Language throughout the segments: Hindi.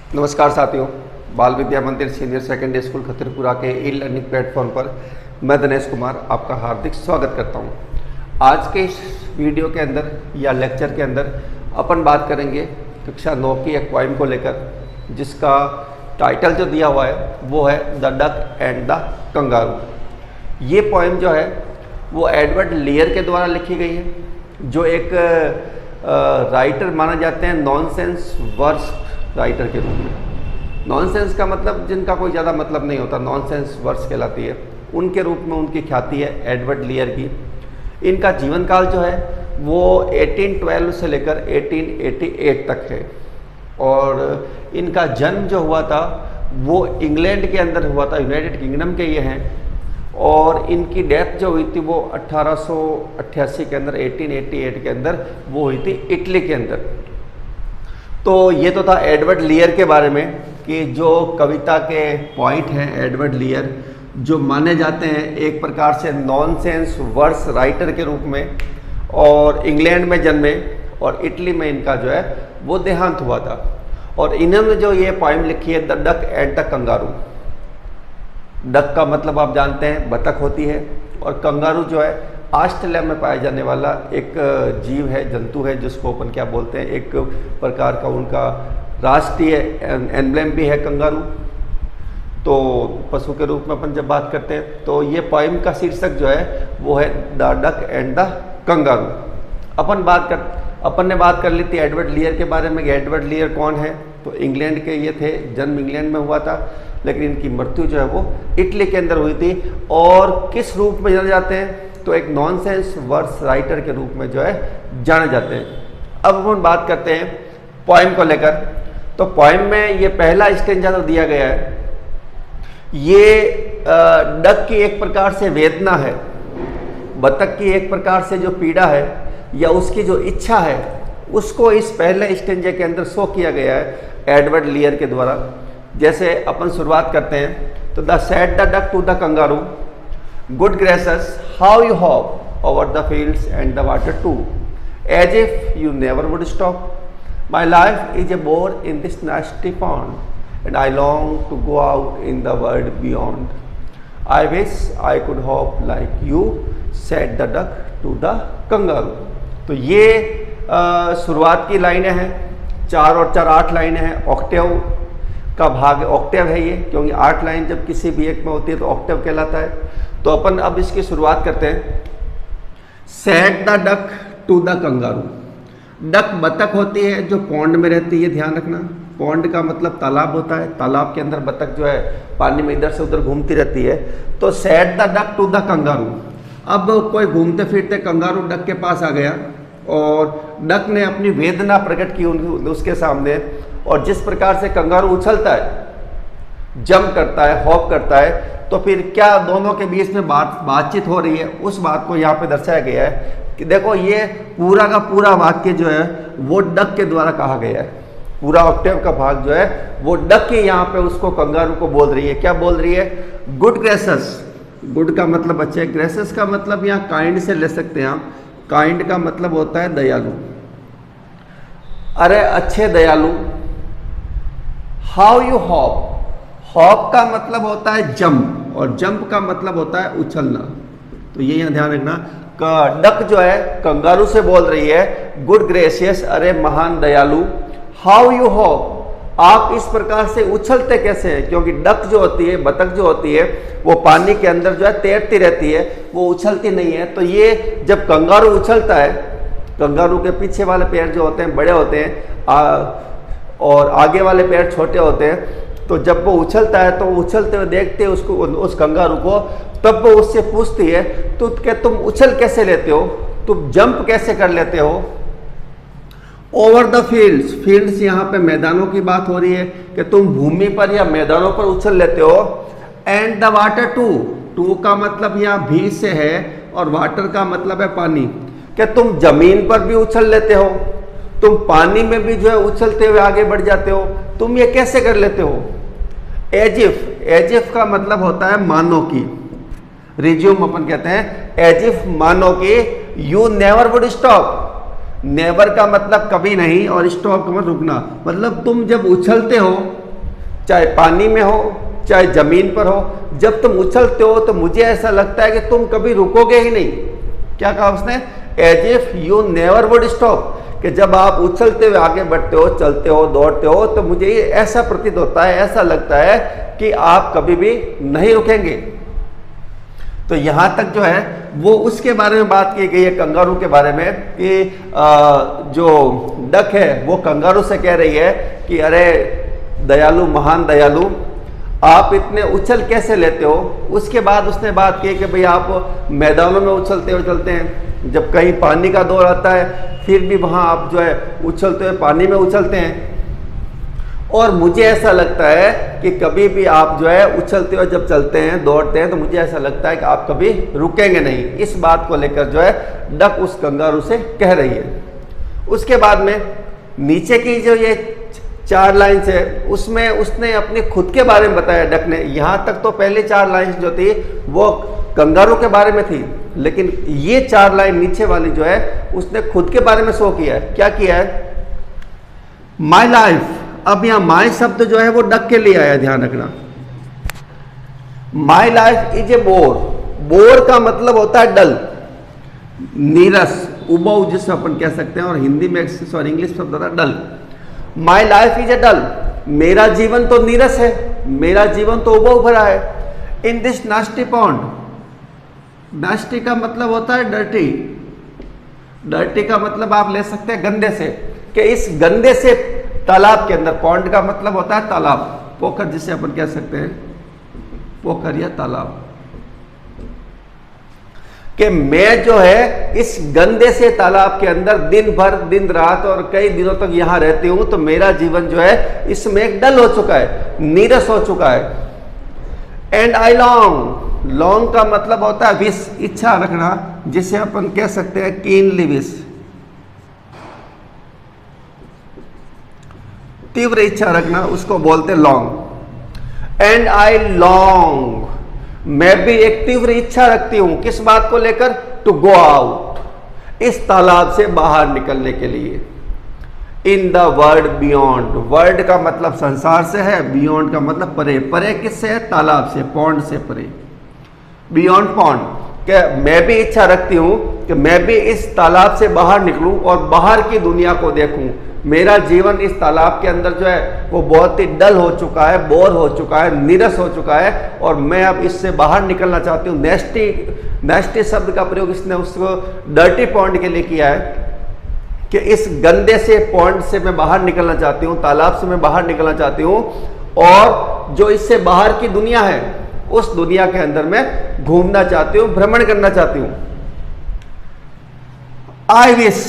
नमस्कार साथियों, बाल विद्या मंदिर सीनियर सेकेंडरी स्कूल खतरपुरा के ई लर्निंग प्लेटफॉर्म पर मैं दिनेश कुमार आपका हार्दिक स्वागत करता हूं। आज के इस वीडियो के अंदर या लेक्चर के अंदर अपन बात करेंगे कक्षा 9 की एक पोइम को लेकर, जिसका टाइटल जो दिया हुआ है वो है the duck and the kangaroo. ये पोइम जो है वो एडवर्ड लेयर के द्वारा लिखी गई है, जो एक राइटर माना जाते हैं नॉनसेंस वर्स राइटर के रूप में। नॉनसेंस का मतलब जिनका कोई ज़्यादा मतलब नहीं होता, नॉनसेंस वर्स कहलाती है, उनके रूप में उनकी ख्याति है एडवर्ड लेयर की। इनका जीवन काल जो है वो 1812 से लेकर 1888 तक है, और इनका जन्म जो हुआ था वो इंग्लैंड के अंदर हुआ था, यूनाइटेड किंगडम के ये हैं, और इनकी डेथ जो हुई थी वो 1888 के अंदर, 1888 के अंदर वो हुई थी इटली के अंदर। तो ये तो था एडवर्ड लेयर के बारे में कि जो कविता के पॉइंट हैं एडवर्ड लेयर, जो माने जाते हैं एक प्रकार से नॉनसेंस वर्स राइटर के रूप में, और इंग्लैंड में जन्मे और इटली में इनका जो है वो देहांत हुआ था। और इन्होंने जो ये पॉइम लिखी है the duck and the kangaroo. Duck का मतलब आप जानते हैं बतख होती है, और कंगारू जो है ऑस्ट्रेलिया में पाया जाने वाला एक जीव है, जंतु है, जिसको अपन क्या बोलते हैं, एक प्रकार का उनका राष्ट्रीय एम्ब्लेम भी है कंगारू। तो पशु के रूप में अपन जब बात करते हैं तो ये पोइम का शीर्षक जो है वो है the duck and the kangaroo. अपन ने बात कर ली थी एडवर्ड लेयर के बारे में। एडवर्ड लेयर कौन है? तो इंग्लैंड के ये थे, जन्म इंग्लैंड में हुआ था, लेकिन इनकी मृत्यु जो है वो इटली के अंदर हुई थी। और किस रूप में जाने जाते हैं? तो एक नॉनसेंस वर्स राइटर के रूप में जो है जाने जाते हैं। अब हम बात करते हैं पोइम को लेकर। तो पोइम में ये पहला स्टेंजा जो दिया गया है, ये डक की एक प्रकार से वेदना है, बतख की एक प्रकार से जो पीड़ा है या उसकी जो इच्छा है, उसको इस पहले स्टेंजे के अंदर शो किया गया है एडवर्ड लेयर के द्वारा। जैसे अपन शुरुआत करते हैं, तो the said the duck to the kangaroo, good graces how you hop over the fields and the water too, as if you never would stop, my life is a bore in this nasty pond and I long to go out in the world beyond, I wish I could hop like you, said the duck to the kangaroo. तो ये शुरुआत की लाइनें हैं, 4 और 4 8 लाइनें हैं। ऑक्टेव का भाग ऑक्टेव है ये, क्योंकि 8 लाइन जब किसी भी एक में होती है तो ऑक्टेव कहलाता है। तो अपन अब इसकी शुरुआत करते हैं। Said the duck to the kangaroo. Duck बतख होती है जो पौंड में रहती है, ध्यान रखना। पौंड का मतलब तालाब होता है, तालाब के अंदर बतख जो है पानी में इधर से उधर घूमती रहती है। तो said the duck to the kangaroo. अब कोई घूमते फिरते कंगारू डक के पास आ गया, और डक ने अपनी वेदना प्रकट की उसके सामने। और जिस प्रकार से कंगारू उछलता है, जंप करता है, हॉप करता है, तो फिर क्या दोनों के बीच में बातचीत हो रही है, उस बात को यहाँ पे दर्शाया गया है कि देखो ये पूरा का पूरा वाक्य जो है वो डक के द्वारा कहा गया है। पूरा ऑक्टेव का भाग जो है वो डक के यहाँ पे उसको कंगारू को बोल रही है। क्या बोल रही है? Good graces. गुड का मतलब अच्छे, ग्रेसेस का मतलब यहाँ काइंड से ले सकते हैं आप। काइंड का मतलब होता है दयालु। अरे अच्छे दयालु। How you hop. हॉप का मतलब होता है जंप, और जंप का मतलब होता है उछलना। तो ये यहाँ ध्यान रखना। डक जो है कंगारू से बोल रही है गुड ग्रेसियस, अरे महान दयालु। हाउ यू हॉप, आप इस प्रकार से उछलते कैसे हैं? क्योंकि डक जो होती है, बतख जो होती है, वो पानी के अंदर जो है तैरती रहती है, वो उछलती नहीं है। तो ये जब कंगारू उछलता है, कंगारू के पीछे वाले पैर जो होते हैं बड़े होते हैं, और आगे वाले पैर छोटे होते हैं। तो जब वो उछलता है तो उछलते हुए देखते हैं उसको, उस कंगारू को, तब वो उससे पूछती है तो क्या तुम उछल कैसे लेते हो, तुम जंप कैसे कर लेते हो? Over the fields. फील्ड्स यहाँ पे मैदानों की बात हो रही है कि तुम भूमि पर या मैदानों पर उछल लेते हो। And the water too. Too का मतलब यहाँ भी से है, और वाटर का मतलब है पानी। क्या तुम जमीन पर भी उछल लेते हो? तुम पानी में भी जो है उछलते हुए आगे बढ़ जाते हो, तुम ये कैसे कर लेते हो? एजिफ। एजिफ का मतलब होता है मानो की। रिज्यूम अपन कहते हैं, एजिफ मानो की। You never would stop. Never का मतलब कभी नहीं, और स्टॉप का मतलब रुकना। मतलब तुम जब उछलते हो, चाहे पानी में हो चाहे जमीन पर हो, जब तुम उछलते हो तो मुझे ऐसा लगता है कि तुम कभी रुकोगे ही नहीं। क्या कहा उसने? As if you never would stop, कि जब आप उछलते हुए आगे बढ़ते हो, चलते हो, दौड़ते हो, तो मुझे ये ऐसा प्रतीत होता है, ऐसा लगता है कि आप कभी भी नहीं रुकेंगे। तो यहाँ तक जो है वो उसके बारे में बात की गई है, कंगारू के बारे में, कि जो डक है वो कंगारू से कह रही है कि अरे दयालु, महान दयालु, आप इतने उछल कैसे लेते हो। उसके बाद उसने बात की कि भाई आप मैदानों में उछलते हैं, जब कहीं पानी का दौर आता है फिर भी वहाँ आप जो है उछलते हुए पानी में उछलते हैं, और मुझे ऐसा लगता है कि कभी भी आप जो है उछलते हुए जब चलते हैं, दौड़ते हैं, तो मुझे ऐसा लगता है कि आप कभी रुकेंगे नहीं। इस बात को लेकर जो है डक उस कंगारू से कह रही है। उसके बाद में नीचे की जो ये 4 लाइन्स है उसमें उसने अपने खुद के बारे में बताया डक ने। यहाँ तक तो पहले 4 लाइन्स जो थी वो कंगारू के बारे में थी, लेकिन ये 4 लाइन नीचे वाली जो है उसने खुद के बारे में शो किया है। क्या किया है? My life. अब यहाँ माई शब्द जो है वो डक के लिए आया, ध्यान रखना। माई life is a bore. Bore का मतलब होता है डल, नीरस, उबाऊ जिसे अपन कह सकते हैं, और हिंदी में और इंग्लिश शब्द होता है डल। माई लाइफ इज ए डल, मेरा जीवन तो नीरस है, मेरा जीवन तो उबाऊ भरा है। इन दिस नास्टी पॉन्ड, नास्टी का मतलब होता है डर्टी, डर्टी का मतलब आप ले सकते हैं गंदे से, कि इस गंदे से तालाब के अंदर, पॉन्ड का मतलब होता है तालाब, पोखर जिसे अपन कह सकते हैं, पोखर या तालाब, कि मैं जो है इस गंदे से तालाब के अंदर दिन भर, दिन रात और कई दिनों तक यहां रहती हूं, तो मेरा जीवन जो है इसमें एक डल हो चुका है, नीरस हो चुका है। एंड आई लॉन्ग, लॉन्ग का मतलब होता है विश, इच्छा रखना, जिसे अपन कह सकते हैं कीनली विश, तीव्र इच्छा रखना, उसको बोलते हैं लॉन्ग। एंड आई लॉन्ग, मैं भी एक तीव्र इच्छा रखती हूं, किस बात को लेकर? टू गो आउट, इस तालाब से बाहर निकलने के लिए। इन द वर्ल्ड बियॉन्ड, वर्ल्ड का मतलब संसार से है, बियॉन्ड का मतलब परे। परे किससे है? तालाब से, पॉन्ड से परे, बियॉन्ड पॉन्ड। क्या मैं भी इच्छा रखती हूं कि मैं भी इस तालाब से बाहर निकलूं और बाहर की दुनिया को देखूं। मेरा जीवन इस तालाब के अंदर जो है वो बहुत ही डल हो चुका है, बोर हो चुका है, नीरस हो चुका है, और मैं अब इससे बाहर निकलना चाहती हूँ। नेस्टी, नेस्टी शब्द का प्रयोग इसने उसको डर्टी पॉन्ड के लिए किया है, कि इस गंदे से पॉन्ड से मैं बाहर निकलना चाहती हूँ, तालाब से मैं बाहर निकलना चाहती हूँ, और जो इससे बाहर की दुनिया है उस दुनिया के अंदर मैं घूमना चाहती हूँ, भ्रमण करना चाहती हूँ। आई विश,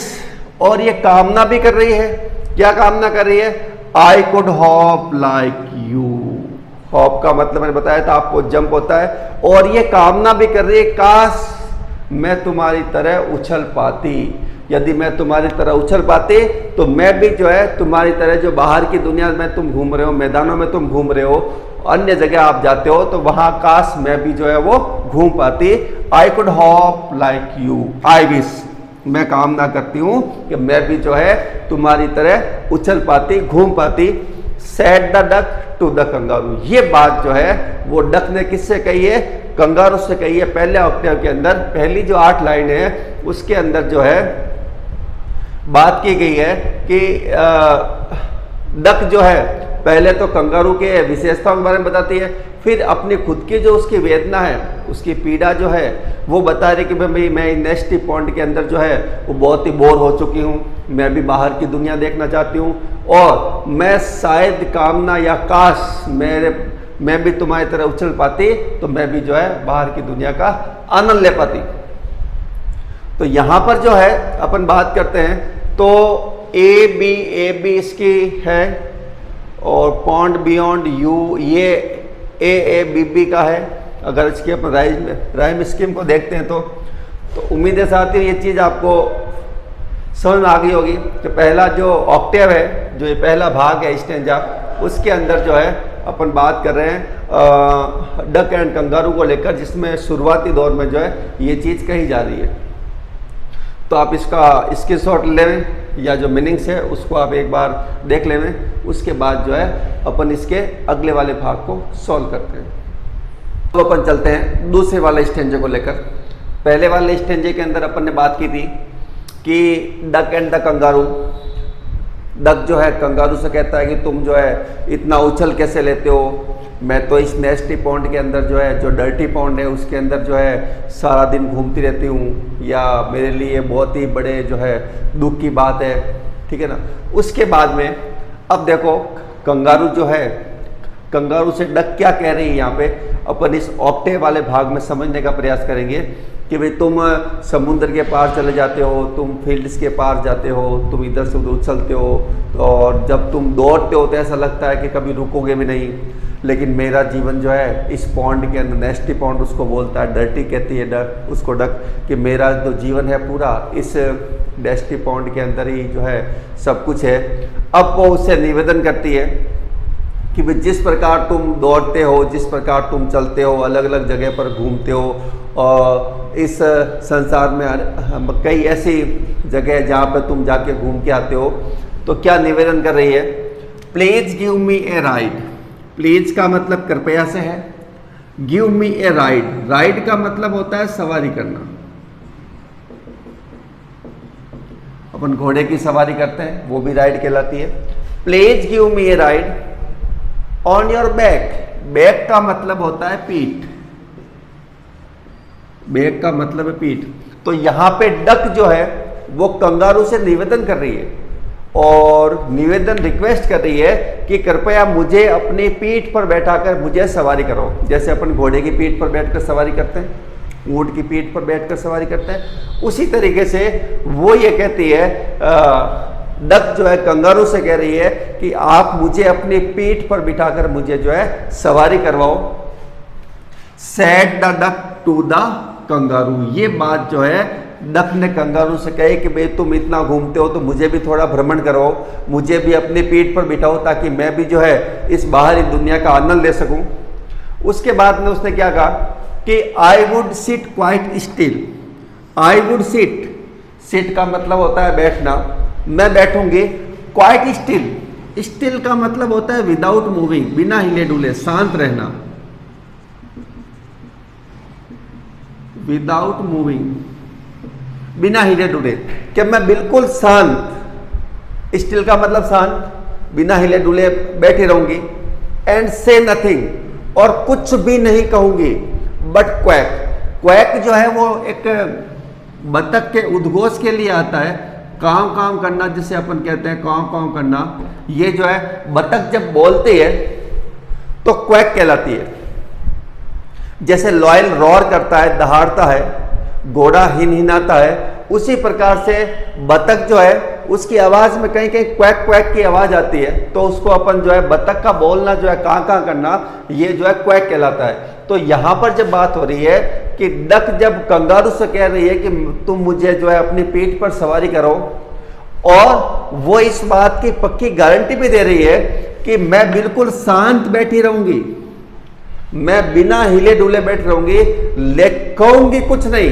और ये कामना भी कर रही है। क्या कामना कर रही है? आई could hop like you. Hop का मतलब मैंने बताया था आपको, जंप होता है, और ये कामना भी कर रही है, काश मैं तुम्हारी तरह उछल पाती। यदि मैं तुम्हारी तरह उछल पाती तो मैं भी जो है तुम्हारी तरह, जो बाहर की दुनिया में तुम घूम रहे हो, मैदानों में तुम घूम रहे हो, अन्य जगह आप जाते हो, तो वहां काश मैं भी जो है वो घूम पाती। आई could hop like you, I wish, मैं कामना करती हूँ कि मैं भी जो है तुम्हारी तरह उछल पाती, घूम पाती। Said the duck to the kangaroo, ये बात जो है वो डक ने किससे कही है? कंगारू से कही है। पहले ऑक्टेव के अंदर पहली जो 8 लाइन है उसके अंदर जो है बात की गई है कि डक जो है पहले तो कंगारू के विशेषताओं के बारे में बताती है, फिर अपनी खुद की जो उसकी वेदना है, उसकी पीड़ा जो है वो बता रही कि भाई मैं नेस्टी पॉन्ड के अंदर जो है वो बहुत ही बोर हो चुकी हूँ, मैं भी बाहर की दुनिया देखना चाहती हूँ, और मैं शायद कामना या काश मैं भी तुम्हारी तरह उछल पाती तो मैं भी जो है बाहर की दुनिया का आनंद ले पाती। तो यहाँ पर जो है अपन बात करते हैं तो ए बी इसकी है, और पॉन्ड बियॉन्ड यू ये ए बी का है। अगर इसकी अपन राइम स्कीम को देखते हैं तो उम्मीद है साथियों ये चीज़ आपको समझ में आ गई होगी कि पहला जो ऑक्टेव है, जो ये पहला भाग है स्टेंजा, उसके अंदर जो है अपन बात कर रहे हैं डक एंड कंगारू को लेकर, जिसमें शुरुआती दौर में जो है ये चीज़ कही जा रही है। तो आप इसका स्क्रीनशॉट लें या जो मीनिंग्स है उसको आप एक बार देख लें। उसके बाद जो है अपन इसके अगले वाले भाग को सॉल्व करते हैं। तो अपन चलते हैं दूसरे वाले स्टेंजे को लेकर। पहले वाले स्टेंजे के अंदर अपन ने बात की थी कि duck and the kangaroo. Duck जो है कंगारू से कहता है कि तुम जो है इतना उछल कैसे लेते हो, मैं तो इस नेस्टी पॉन्ड के अंदर जो है, जो डर्टी पॉन्ड है उसके अंदर जो है सारा दिन घूमती रहती हूँ, या मेरे लिए बहुत ही बड़े जो है दुख की बात है, ठीक है ना। उसके बाद में अब देखो कंगारू जो है, कंगारू से डक क्या कह रही है यहाँ पे, अपन इस ऑक्टेव वाले भाग में समझने का प्रयास करेंगे कि भाई तुम समुद्र के पार चले जाते हो, तुम फील्ड्स के पार जाते हो, तुम इधर से उधर उछलते हो, और जब तुम दौड़ते हो तो ऐसा लगता है कि कभी रुकोगे भी नहीं। लेकिन मेरा जीवन जो है इस पॉन्ड के अंदर, नेस्टी पॉन्ड उसको बोलता है, डर्टी कहती है डक उसको डक, कि मेरा जो जीवन है पूरा इस नेस्टी पॉन्ड के अंदर ही जो है सब कुछ है। अब वो उससे निवेदन करती है कि भाई जिस प्रकार तुम दौड़ते हो, जिस प्रकार तुम चलते हो, अलग अलग जगह पर घूमते हो, और इस संसार में कई ऐसी जगह है जहाँ पर तुम जाके घूम के आते हो, तो क्या निवेदन कर रही है, please give me a ride. Please का मतलब कृपया से है, give me a ride, ride का मतलब होता है सवारी करना। अपन घोड़े की सवारी करते हैं, वो भी राइड कहलाती है। Please give me a ride on your back. Back का मतलब होता है पीठ, बैक का मतलब है पीठ। तो यहां पे डक जो है वो कंगारू से निवेदन कर रही है, और निवेदन रिक्वेस्ट कर रही है कि कृपया मुझे अपनी पीठ पर बैठाकर मुझे सवारी करो। जैसे अपन घोड़े की पीठ पर बैठकर सवारी करते हैं, ऊंट की पीठ पर बैठकर सवारी करते हैं, उसी तरीके से वो ये कहती है, डक जो है कंगारू से कह रही है कि आप मुझे अपनी पीठ पर बिठाकर मुझे जो है सवारी करवाओ। Said the duck to the kangaroo. ये बात जो है डक ने कंगारू से कहे कि भाई तुम इतना घूमते हो तो मुझे भी थोड़ा भ्रमण करो, मुझे भी अपनी पीठ पर बिठाओ, ताकि मैं भी जो है इस बाहरी दुनिया का आनंद ले सकूं। उसके बाद में उसने क्या कहा कि I would sit quite still. I would sit, sit का मतलब होता है बैठना, मैं बैठूंगी क्वाइट स्टिल। स्टिल का मतलब होता है विदाउट मूविंग, बिना हिले डुले, शांत रहना, विदाउट मूविंग, बिना हिले डुले, कि मैं बिल्कुल शांत, स्टिल का मतलब शांत, बिना हिले डुले बैठी रहूंगी। एंड से नथिंग, और कुछ भी नहीं कहूंगी, बट क्वैक। क्वैक जो है वो एक बतख के उद्घोष के लिए आता है, काम काम करना जिसे अपन कहते हैं, काम काम करना। ये जो है बतख जब बोलती है तो क्वैक कहलाती है। जैसे लॉयल रॉर करता है, दहाड़ता है, घोड़ा हिनहिनाता है, उसी प्रकार से बतख जो है उसकी आवाज में कहीं कहीं क्वैक क्वैक की आवाज आती है, तो उसको अपन जो है बतख का बोलना जो है कां करना, ये जो है क्वैक कहलाता है। तो यहां पर जब बात हो रही है कि डक जब कंगारू से कह रही है कि तुम मुझे जो है अपनी पीठ पर सवारी करो, और वो इस बात की पक्की गारंटी भी दे रही है कि मैं बिल्कुल शांत बैठी रहूंगी, मैं बिना हिले डुले बैठ रहूंगी, ले कहूंगी कुछ नहीं,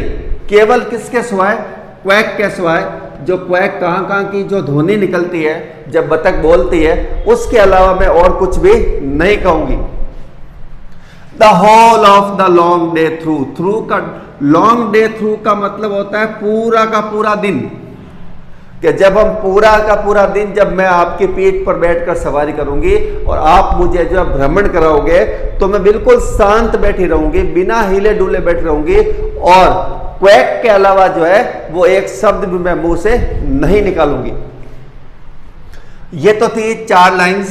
केवल किसके सिवाय, क्वैक के सिवाय। जो क्वैक कहां की जो ध्वनि निकलती है जब बतख बोलती है, उसके अलावा मैं और कुछ भी नहीं कहूंगी। The whole of the long day through. Through का, लॉन्ग डे थ्रू का मतलब होता है पूरा का पूरा दिन, कि जब हम पूरा का पूरा दिन, जब मैं आपकी पीठ पर बैठकर सवारी करूंगी और आप मुझे जो है भ्रमण कराओगे, तो मैं बिल्कुल शांत बैठी रहूंगी, बिना हिले डुले बैठी रहूंगी, और क्वैक के अलावा जो है वो एक शब्द भी मैं मुंह से नहीं निकालूंगी। ये तो थी 4 लाइंस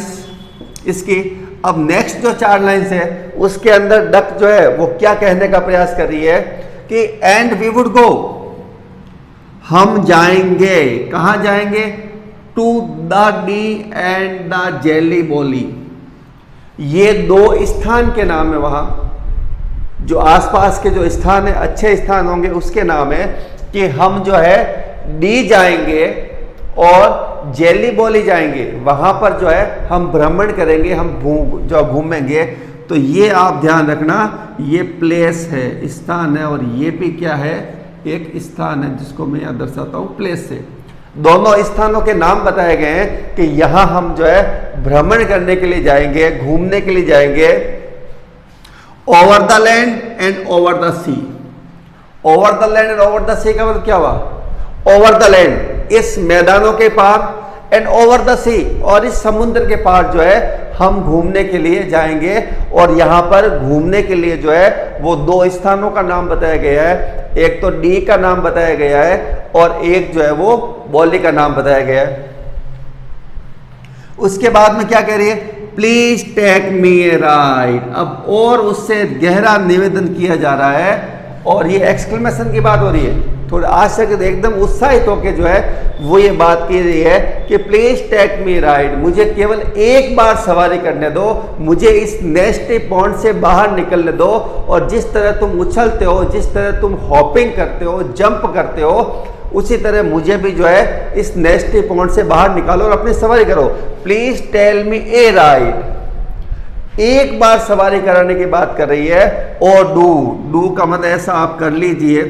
इसकी। अब नेक्स्ट जो 4 लाइंस है उसके अंदर डक जो है वो क्या कहने का प्रयास कर रही है कि एंड वी वुड गो, हम जाएंगे। कहां जाएंगे? To the Dee and the Jelly Bo Lee. ये 2 स्थान के नाम है, वहां जो आसपास के जो स्थान है, अच्छे स्थान होंगे, उसके नाम है कि हम जो है डी जाएंगे और जेली बोली जाएंगे। वहां पर जो है हम भ्रमण करेंगे, हम जो घूमेंगे। तो ये आप ध्यान रखना, ये प्लेस है, स्थान है, और ये भी क्या है? एक स्थान है जिसको मैं यहाँ दर्शाता हूँ प्लेस से। दोनों स्थानों के नाम बताए गए हैं कि यहाँ हम जो है भ्रमण करने के लिए जाएंगे, घूमने के लिए जाएंगे। Over the land and over the sea. Over the land and over the sea का मतलब क्या हुआ? ओवर द लैंड इस मैदानों के पार, एंड ओवर द सी और इस समुद्र के पार जो है हम घूमने के लिए जाएंगे। और यहाँ पर घूमने के लिए जो है वो दो स्थानों का नाम बताया गया है, एक तो डी का नाम बताया गया है और एक जो है वो बॉली का नाम बताया गया है। उसके बाद में क्या कह रही है? Please take me a ride. अब और उससे गहरा निवेदन किया जा रहा है और ये एक्सक्लेमेशन की बात हो रही है, थोड़ा आश्चर्य एकदम उत्साहित होकर जो है वो ये बात की रही है कि प्लीज टेक मी राइड, मुझे केवल एक बार सवारी करने दो, मुझे इस नेस्टी पॉन्ड से बाहर निकलने दो। और जिस तरह तुम उछलते हो, जिस तरह तुम हॉपिंग करते हो, जंप करते हो, उसी तरह मुझे भी जो है इस नेस्टी पॉन्ड से बाहर निकालो और अपनी सवारी करो। Please tell me a ride. एक बार सवारी कराने की बात कर रही है। और डू का मतलब ऐसा आप कर लीजिए,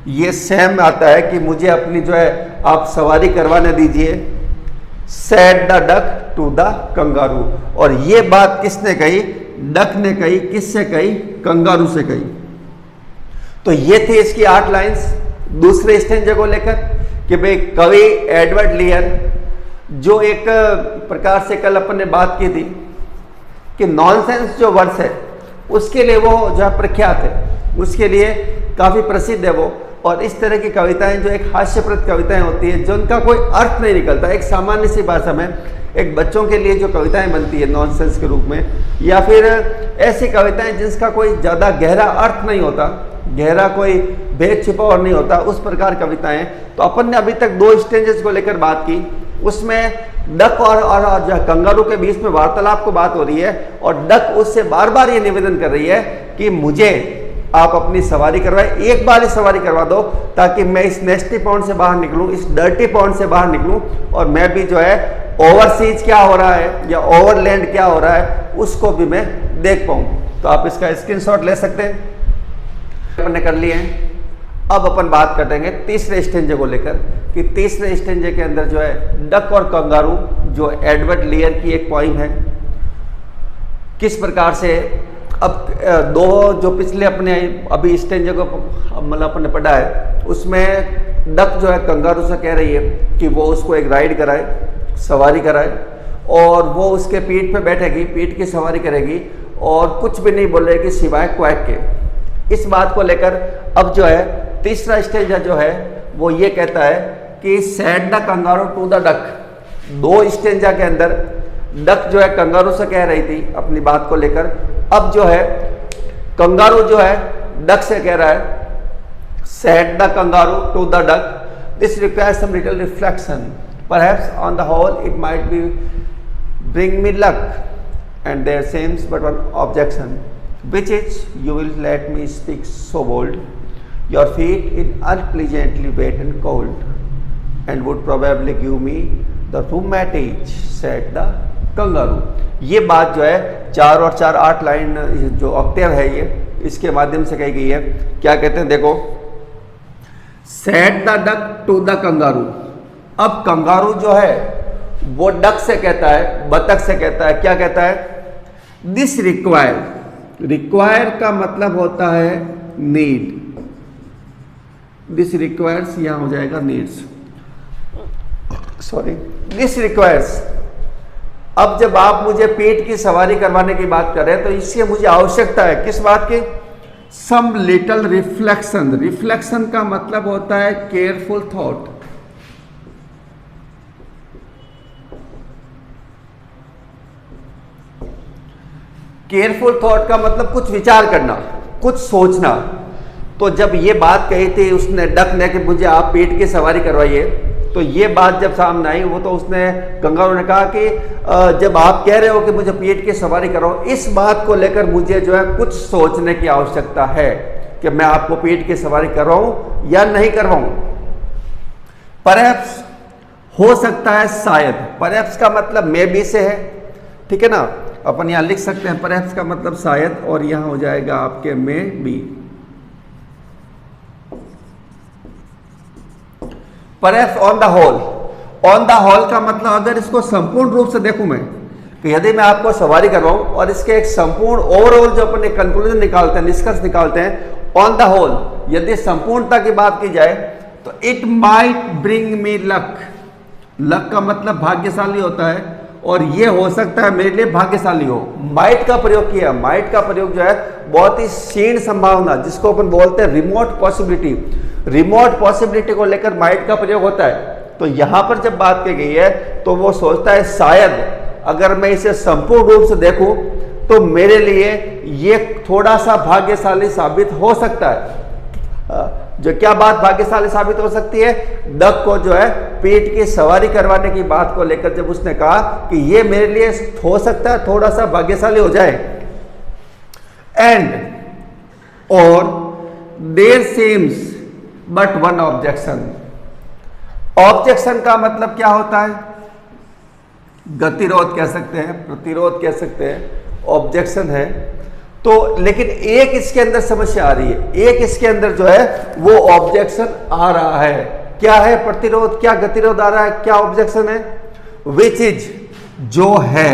ये सेम आता है कि मुझे अपनी जो है आप सवारी करवाने दीजिए। Said the duck to the kangaroo. और ये बात किसने कही? डक ने कही। किससे कही? कंगारू से कही। तो ये थी इसकी 8 लाइंस दूसरे स्टेंजा को लेकर कि भाई कवि एडवर्ड लियर, जो एक प्रकार से कल अपन ने बात की थी कि नॉनसेंस जो वर्ड्स है उसके लिए वो जो है प्रख्यात है, उसके लिए काफ़ी प्रसिद्ध है वो। और इस तरह की कविताएं जो एक हास्यप्रद कविताएं होती है, जिनका कोई अर्थ नहीं निकलता, एक सामान्य सी भाषा में एक बच्चों के लिए जो कविताएं बनती है नॉनसेंस के रूप में, या फिर ऐसी कविताएं जिसका कोई ज़्यादा गहरा अर्थ नहीं होता, गहरा कोई भेद छिपाव नहीं होता, उस प्रकार कविताएं। तो अपन ने अभी तक 2 स्टेंजेस को लेकर बात की, उसमें डक और जो कंगारू के बीच में वार्तालाप को बात हो रही है और डक उससे बार बार ये निवेदन कर रही है कि मुझे आप अपनी सवारी करवाए, एक बार ही सवारी करवा दो ताकि मैं इस नेस्टी पॉन्ड से बाहर निकलूं, इस डर्टी पॉन्ड से बाहर निकलूं और मैं भी जो है ओवरसीज क्या हो रहा है या ओवरलैंड क्या हो रहा है उसको भी मैं देख पाऊं। तो आप इसका स्क्रीनशॉट ले सकते हैं, अपन ने कर लिए हैं। अब अपन बात कर देंगे तीसरे स्टेंजे को लेकर कि तीसरे स्टेंजे के अंदर जो है डक और कंगारू, जो एडवर्ड लियर की एक पोइम है, किस प्रकार से अब 2 जो पिछले अपने अभी स्टेंजे को मतलब अपन ने पढ़ा है, उसमें डक जो है कंगारू से कह रही है कि वो उसको एक राइड कराए, सवारी कराए, और वो उसके पीठ पे बैठेगी, पीठ की सवारी करेगी और कुछ भी नहीं बोलेगी सिवाय क्वैक के। इस बात को लेकर अब जो है तीसरा स्टेज जो है वो ये कहता है कि said the kangaroo to the duck. 2 stanza के अंदर डक जो है कंगारू से कह रही थी अपनी बात को लेकर, अब जो है कंगारू जो है डक से कह रहा है said the kangaroo to the duck, this requires some little reflection, perhaps on the whole it might be bring me luck, and there seems but one objection, which is you will let me speak so bold, your feet in unpleasantly wet and cold, and would probably give me the rheumatic, said the kangaroo। ये बात जो है 4 और 4 8 लाइन जो ऑक्टेव है ये इसके माध्यम से कही गई है। क्या कहते हैं देखो, said the duck to the kangaroo. अब कंगारू जो है वो डक से कहता है, बतख से कहता है, क्या कहता है? This require. रिक्वायर का मतलब होता है नीड, दिस रिक्वायर्स यहां हो जाएगा नीड्स, सॉरी, दिस रिक्वायर्स। अब जब आप मुझे पेट की सवारी करवाने की बात कर रहे हैं तो इससे मुझे आवश्यकता है किस बात की? Some little reflection. रिफ्लेक्शन का मतलब होता है केयरफुल थॉट। केयरफुल थॉट का मतलब कुछ विचार करना, कुछ सोचना। तो जब ये बात कही थी उसने डक ने कि मुझे आप पेट की सवारी करवाइए, तो ये बात जब सामने आई वो तो उसने कंगारू ने कहा कि जब आप कह रहे हो कि मुझे पेट की सवारी कराओ, इस बात को लेकर मुझे जो है कुछ सोचने की आवश्यकता है कि मैं आपको पेट की सवारी करवाऊं या नहीं करवाऊं। परहैप्स हो सकता है शायद, परहैप्स का मतलब मे बी से है, ठीक है ना, अपन यहां लिख सकते हैं परहैप्स का मतलब शायद, और यहां हो जाएगा आपके may be. Perhaps on the whole. On the whole का मतलब अगर इसको संपूर्ण रूप से देखूं मैं, कि यदि मैं आपको सवारी करवाऊं और इसके एक संपूर्ण ओवरऑल जो अपन एक कंक्लूजन निकालते हैं, निष्कर्ष निकालते हैं, ऑन द होल यदि संपूर्णता की बात की जाए तो it might bring me luck. Luck का मतलब भाग्यशाली होता है, और ये हो सकता है मेरे लिए भाग्यशाली हो। माइट का प्रयोग किया, माइट का प्रयोग जो है बहुत ही क्षीण संभावना, जिसको अपन बोलते हैं रिमोट पॉसिबिलिटी, रिमोट पॉसिबिलिटी को लेकर माइट का प्रयोग होता है। तो यहां पर जब बात की गई है तो वो सोचता है शायद अगर मैं इसे संपूर्ण रूप से देखूं तो मेरे लिए ये थोड़ा सा भाग्यशाली साबित हो सकता है। जो क्या बात भाग्यशाली साबित हो सकती है, डक को जो है पेट की सवारी करवाने की बात को लेकर जब उसने कहा कि ये मेरे लिए हो सकता है थोड़ा सा भाग्यशाली हो जाए। एंड और there seems but one objection. Objection का मतलब क्या होता है, गतिरोध कह सकते हैं, प्रतिरोध कह सकते हैं, ऑब्जेक्शन है। तो लेकिन एक इसके अंदर समस्या आ रही है, एक इसके अंदर जो है वो ऑब्जेक्शन आ रहा है। क्या है प्रतिरोध, क्या गतिरोध आ रहा है, क्या ऑब्जेक्शन है, विच इज जो है,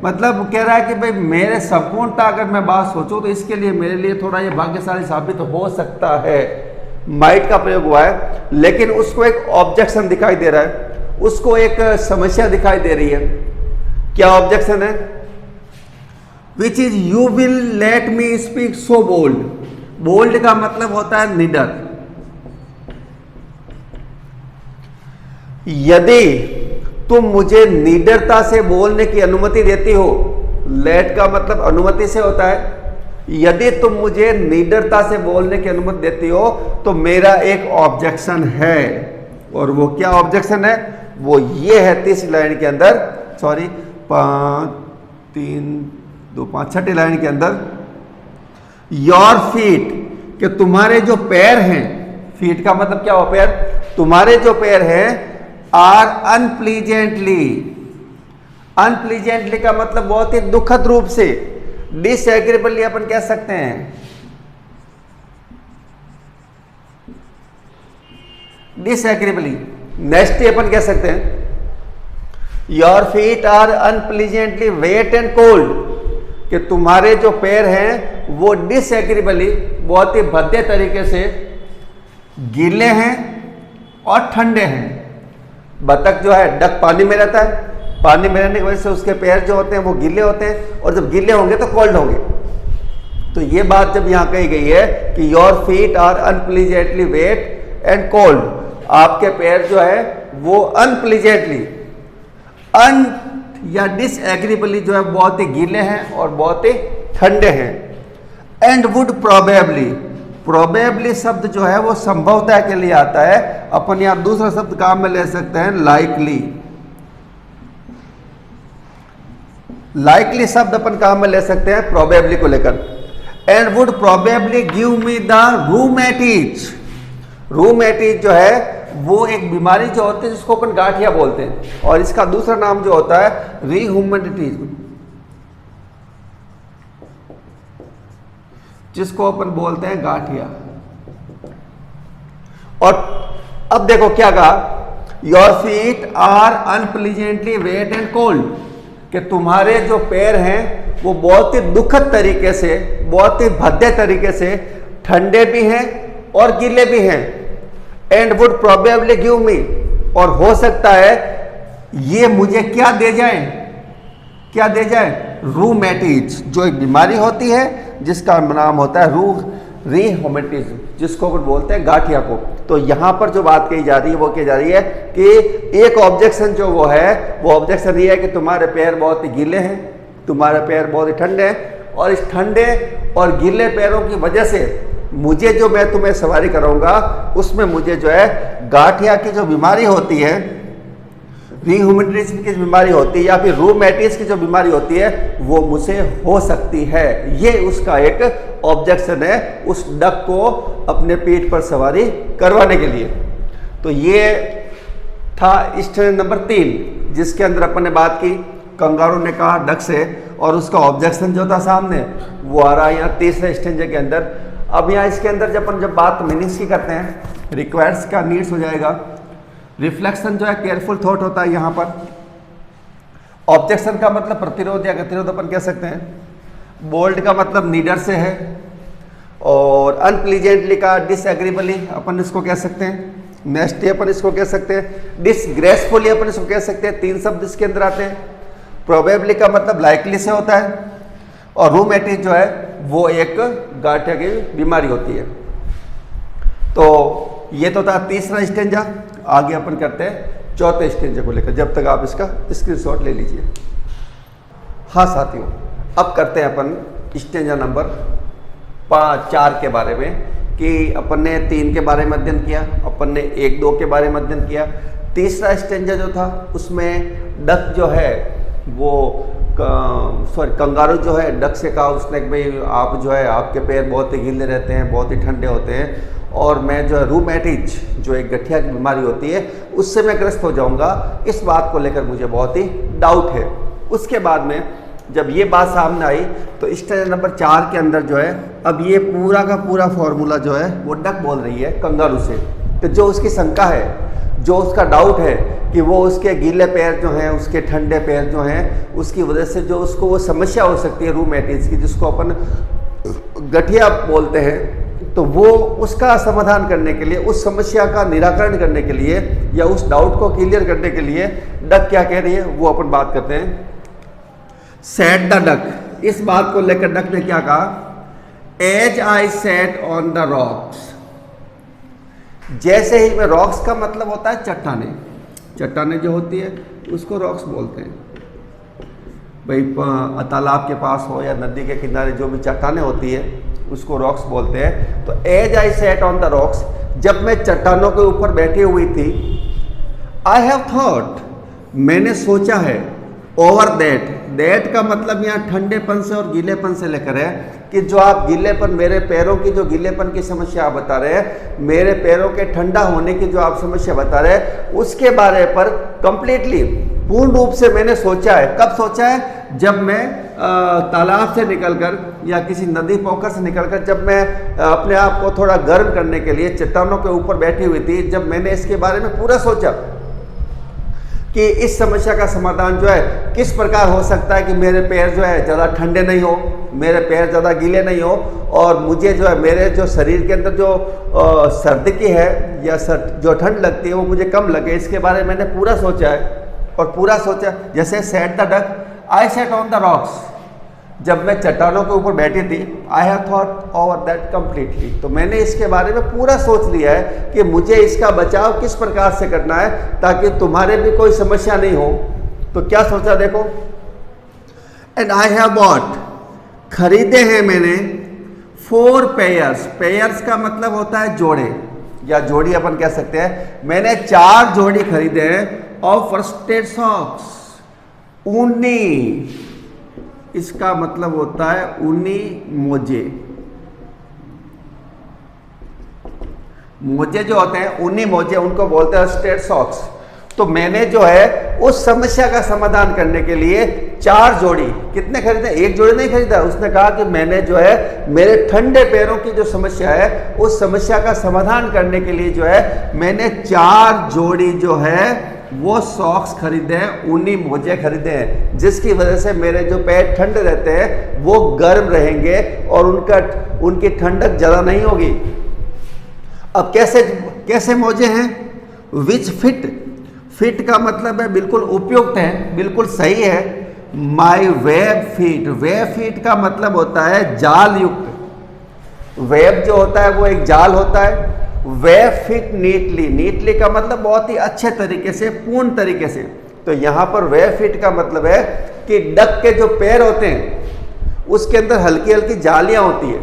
मतलब कह रहा है कि भाई मेरे संपूर्णता अगर मैं बात सोचूं तो इसके लिए मेरे लिए थोड़ा ये भाग्यशाली साबित हो सकता है। माइट का प्रयोग हुआ है, लेकिन उसको एक ऑब्जेक्शन दिखाई दे रहा है, उसको एक समस्या दिखाई दे रही है। क्या ऑब्जेक्शन है, which is you will let me speak so bold. Bold का मतलब होता है निडर। यदि तुम मुझे निडरता से बोलने की अनुमति देती हो, लेट का मतलब अनुमति से होता है, यदि तुम मुझे निडरता से बोलने की अनुमति देती हो तो मेरा एक ऑब्जेक्शन है। और वो क्या ऑब्जेक्शन है, वो ये है 30 लाइन के अंदर, सॉरी 5 3 2 5 छठी लाइन के अंदर, योर फीट, कि तुम्हारे जो पैर हैं, फीट का मतलब क्या हुआ पैर, तुम्हारे जो पैर हैं, आर अनप्लीजेंटली। अनप्लीजेंटली का मतलब बहुत ही दुखद रूप से, डिसएग्रीबली अपन कह सकते हैं, डिसएग्रीबली, नेक्स्ट अपन कह सकते हैं, your feet are unpleasantly wet and cold, कि तुम्हारे जो पैर हैं वो डिसएग्रीबली, बहुत ही भद्दे तरीके से गीले हैं और ठंडे हैं। बतख जो है, डक पानी में रहता है, पानी में रहने की वजह से उसके पैर जो होते हैं वो गीले होते हैं, और जब गीले होंगे तो कोल्ड होंगे। तो ये बात जब यहां कही गई है कि your feet are unpleasantly wet and cold, आपके पैर जो है वो अनप्लीजेंटली, अन या डिसएग्रीबली जो है बहुत ही गीले हैं और बहुत ही ठंडे हैं। एंड वुड प्रोबेबली, प्रोबेबली शब्द जो है वो संभवतः के लिए आता है, अपन यहां दूसरा शब्द काम में ले सकते हैं लाइकली। लाइकली शब्द अपन काम में ले सकते हैं प्रोबेबली को लेकर। And would probably give me the rheumatiz. Rheumatiz जो है वो एक बीमारी जो होती है जिसको अपन गांठिया बोलते हैं, और इसका दूसरा नाम जो होता है रीह्यूमेटिज्म, जिसको अपन बोलते हैं गांठिया। और अब देखो क्या कहा, your feet are unpleasantly wet and cold, कि तुम्हारे जो पैर हैं वो बहुत ही दुखद तरीके से, बहुत ही भद्दे तरीके से ठंडे भी हैं और गीले भी हैं। एंड वुड प्रोबेबली गिव मी, और हो सकता है ये मुझे क्या दे जाए, क्या दे जाए, रूमेटिज, जो एक बीमारी होती है जिसका नाम होता है रीह्यूमेटिज्म, जिसको अपन बोलते हैं गांठिया को। तो यहां पर जो बात कही जा रही है वो कही जा रही है कि एक ऑब्जेक्शन जो वो है, वो ऑब्जेक्शन ये है कि तुम्हारे पैर बहुत ही गीले हैं, तुम्हारे पैर बहुत ही ठंडे हैं, और इस ठंडे और गीले पैरों की वजह से मुझे जो मैं तुम्हें सवारी कराऊंगा उसमें मुझे जो है गांठिया की जो बीमारी होती है, रीह्यूमेटिज्म की बीमारी होती है, या फिर रूमेटिस की जो बीमारी होती है वो मुझे हो सकती है। ये उसका एक ऑब्जेक्शन है उस डक को अपने पीठ पर सवारी करवाने के लिए। तो ये था स्टेज नंबर 3, जिसके अंदर अपन ने बात की, कंगारू ने कहा डक से, और उसका ऑब्जेक्शन जो था सामने वो आ रहा है यहाँ तीसरे स्टेज के अंदर। अब यहाँ इसके अंदर जब बात मीनिंग्स की करते हैं, रिक्वायर्स का नीड्स हो जाएगा, रिफ्लेक्शन जो है केयरफुल थॉट होता है यहाँ पर। ऑब्जेक्शन का मतलब प्रतिरोध या गतिरोध अपन कह सकते हैं। बोल्ड का मतलब नीडर से है, और अनप्लीजेंटली का डिसएग्रीबली अपन इसको कह सकते हैं। नेस्टी अपन इसको कह सकते हैं। डिसग्रेसफुली अपन इसको कह सकते हैं। 3 शब्द इसके अंदर आते हैं। प्रोबेबली का मतलब लाइकली से होता है, और रूमेटिस जो है वो एक गांठिया की बीमारी होती है। तो ये तो था तीसरा स्टेंजा। आगे अपन करते हैं चौथे स्टेंजा को लेकर, जब तक आप इसका स्क्रीनशॉट ले लीजिए। हाँ साथियों, अब करते हैं अपन स्टेंजा नंबर 4 के बारे में, कि अपन ने 3 के बारे में अध्ययन किया, अपन ने 1, 2 के बारे में अध्ययन किया। तीसरा स्टेंजा जो था उसमें डक जो है वो कंगारू जो है डक से कहा उसने कि भाई आप जो है आपके पैर बहुत ही गीले रहते हैं, बहुत ही ठंडे होते हैं, और मैं जो है रूमेटिज जो एक गठिया की बीमारी होती है उससे मैं ग्रस्त हो जाऊंगा। इस बात को लेकर मुझे बहुत ही डाउट है। उसके बाद में जब ये बात सामने आई तो स्टेज नंबर 4 के अंदर जो है अब ये पूरा का पूरा फॉर्मूला जो है वो डक बोल रही है कंगारू से। तो जो उसकी शंका है, जो उसका डाउट है कि वो उसके गीले पैर जो हैं, उसके ठंडे पैर जो हैं, उसकी वजह से जो उसको वो समस्या हो सकती है रूमेटिस की, जिसको अपन गठिया बोलते हैं, तो वो उसका समाधान करने के लिए, उस समस्या का निराकरण करने के लिए, या उस डाउट को क्लियर करने के लिए डक क्या कह रही है वो अपन बात करते हैं। सेट द डक, इस बात को लेकर डक ने क्या कहा, as I sat on the rocks, जैसे ही मैं, रॉक्स का मतलब होता है चट्टाने, चट्टाने जो होती है उसको रॉक्स बोलते हैं। भाई तालाब के पास हो या नदी के किनारे जो भी चट्टाने होती है उसको रॉक्स बोलते हैं। तो as I sat on the rocks, जब मैं चट्टानों के ऊपर बैठी हुई थी, आई हैव थॉट, मैंने सोचा है, ओवर दैट, दैट का मतलब यहाँ ठंडेपन से और गीलेपन से लेकर है, कि जो आप गीलेपन, मेरे पैरों की जो गीलेपन की समस्या आप बता रहे हैं, मेरे पैरों के ठंडा होने की जो आप समस्या बता रहे हैं, उसके बारे पर कंप्लीटली पूर्ण रूप से मैंने सोचा है। कब सोचा है? जब मैं तालाब से निकलकर या किसी नदी पोखर से निकलकर, जब मैं अपने आप को थोड़ा गर्म करने के लिए चट्टानों के ऊपर बैठी हुई थी, जब मैंने इसके बारे में पूरा सोचा कि इस समस्या का समाधान जो है किस प्रकार हो सकता है कि मेरे पैर जो है ज़्यादा ठंडे नहीं हो, मेरे पैर ज़्यादा गीले नहीं हो, और मुझे जो है मेरे जो शरीर के अंदर जो सर्दी की है या जो ठंड लगती है वो मुझे कम लगे। इसके बारे में मैंने पूरा सोचा है, और पूरा सोचा, जैसे set the duck, I sat on the rocks, जब मैं चट्टानों के ऊपर बैठी थी, I have thought over that completely, तो मैंने इसके बारे में पूरा सोच लिया है कि मुझे इसका बचाव किस प्रकार से करना है ताकि तुम्हारे भी कोई समस्या नहीं हो। तो क्या सोचा देखो, एंड आई हैव बॉट, खरीदे हैं मैंने, 4 पेयर्स, पेयर्स का मतलब होता है जोड़े या जोड़ी अपन कह सकते हैं, मैंने 4 जोड़ी खरीदे हैं ऑफ फर्स्टेड सॉक्स, ऊनी, इसका मतलब होता है ऊनी मोजे, मोजे जो होते हैं ऊनी मोजे उनको बोलते हैं स्टेट सॉक्स। तो मैंने जो है उस समस्या का समाधान करने के लिए 4 जोड़ी, कितने खरीदे? 1 जोड़ी नहीं खरीदा। उसने कहा कि मैंने जो है मेरे ठंडे पैरों की जो समस्या है उस समस्या का समाधान करने के लिए जो है मैंने 4 जोड़ी जो है वो सॉक्स खरीदे हैं, ऊनी मोजे खरीदे हैं, जिसकी वजह से मेरे जो पैर ठंडे रहते हैं वो गर्म रहेंगे और उनकी ठंडक ज़्यादा नहीं होगी। अब कैसे मोजे हैं? विच फिट, फिट का मतलब है बिल्कुल उपयुक्त है, बिल्कुल सही है। माई वेब फीट, वेब फीट का मतलब होता है जाल युक्त। वेब जो होता है वो एक जाल होता है। वेब फिट नीटली, नीटली का मतलब बहुत ही अच्छे तरीके से, पूर्ण तरीके से। तो यहाँ पर वेब फिट का मतलब है कि डक के जो पैर होते हैं उसके अंदर हल्की हल्की जालियां होती है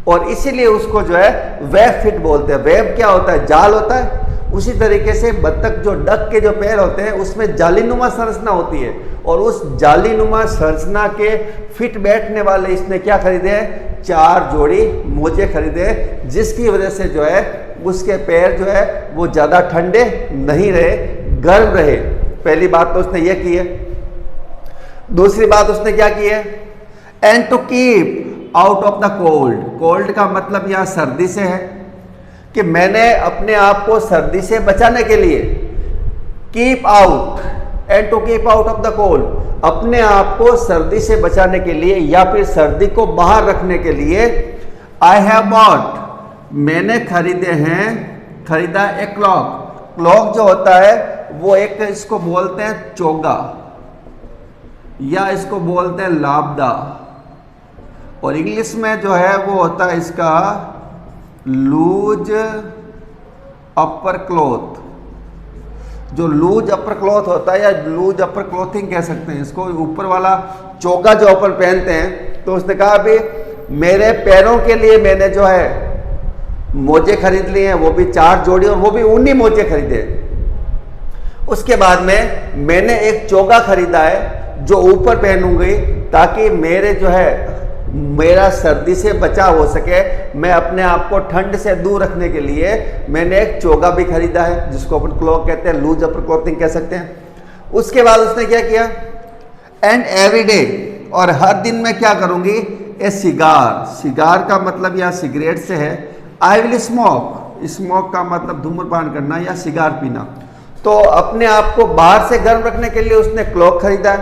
और इसीलिए उसको जो है वेब फिट बोलते हैं। वेब क्या होता है? जाल होता है। उसी तरीके से बत्तख जो डक के जो पैर होते हैं उसमें जालीनुमा संरचना होती है और उस जालीनुमा संरचना के फिट बैठने वाले इसने क्या खरीदे हैं? 4 जोड़ी मोजे खरीदे, जिसकी वजह से जो है उसके पैर जो है वो ज़्यादा ठंडे नहीं रहे, गर्म रहे। पहली बात तो उसने ये की है। दूसरी बात उसने क्या की है? And to keep out of the cold, cold का मतलब यहाँ सर्दी से है कि मैंने अपने आप को सर्दी से बचाने के लिए keep out and to keep out of the cold, अपने आप को सर्दी से बचाने के लिए या फिर सर्दी को बाहर रखने के लिए। आई हैव बॉट, मैंने खरीदा ए क्लॉक। क्लॉक जो होता है वो एक, इसको बोलते हैं चोगा या इसको बोलते हैं लापदा, और इंग्लिश में जो है वो होता है इसका लूज अपर क्लॉथ। जो लूज अपर क्लॉथ होता है या लूज अपर क्लॉथिंग कह सकते हैं इसको, ऊपर वाला चोगा जो ऊपर पहनते हैं। तो उसने कहा अभी मेरे पैरों के लिए मैंने जो है मोजे खरीद लिए हैं, वो भी 4 जोड़ी, और वो भी ऊनी मोजे खरीदे। उसके बाद में मैंने एक चोगा खरीदा है जो ऊपर पहनूंगी ताकि मेरे जो है मेरा सर्दी से बचाव हो सके। मैं अपने आप को ठंड से दूर रखने के लिए मैंने एक चोगा भी खरीदा है जिसको अपन क्लॉक कहते हैं, लूज अपर क्लॉथिंग कह सकते हैं। उसके बाद उसने क्या किया, एंड एवरी डे, और हर दिन मैं क्या करूंगी, ए सिगार। सिगार का मतलब यहाँ सिगरेट से है। आई विल स्मोक, स्मोक का मतलब धूम्रपान करना या सिगार पीना। तो अपने आप को बाहर से गर्म रखने के लिए उसने क्लॉक खरीदा,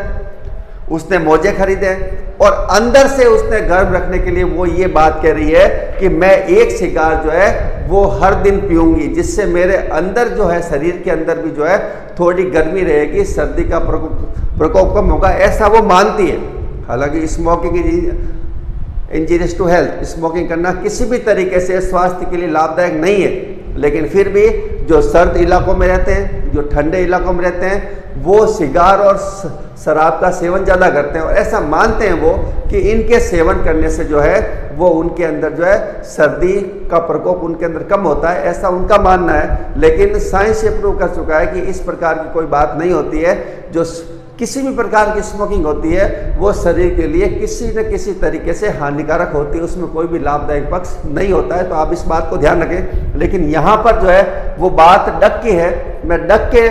उसने मोजे खरीदे, और अंदर से उसने गर्म रखने के लिए वो ये बात कह रही है कि मैं एक सिगार जो है वो हर दिन पीऊंगी, जिससे मेरे अंदर जो है शरीर के अंदर भी जो है थोड़ी गर्मी रहेगी, सर्दी का प्रकोप कम होगा, ऐसा वो मानती है। हालांकि smoking injurious to health, smoking करना किसी भी तरीके से स्वास्थ्य के लिए लाभदायक नहीं है, लेकिन फिर भी जो सर्द इलाकों में रहते हैं, जो ठंडे इलाकों में रहते हैं, वो सिगार और शराब का सेवन ज़्यादा करते हैं, और ऐसा मानते हैं वो कि इनके सेवन करने से जो है वो उनके अंदर जो है सर्दी का प्रकोप उनके अंदर कम होता है, ऐसा उनका मानना है। लेकिन साइंस ये प्रूव कर चुका है कि इस प्रकार की कोई बात नहीं होती है। जो किसी भी प्रकार की स्मोकिंग होती है वो शरीर के लिए किसी न किसी तरीके से हानिकारक होती है, उसमें कोई भी लाभदायक पक्ष नहीं होता है। तो आप इस बात को ध्यान रखें। लेकिन यहाँ पर जो है वो बात डक की है, मैं डक के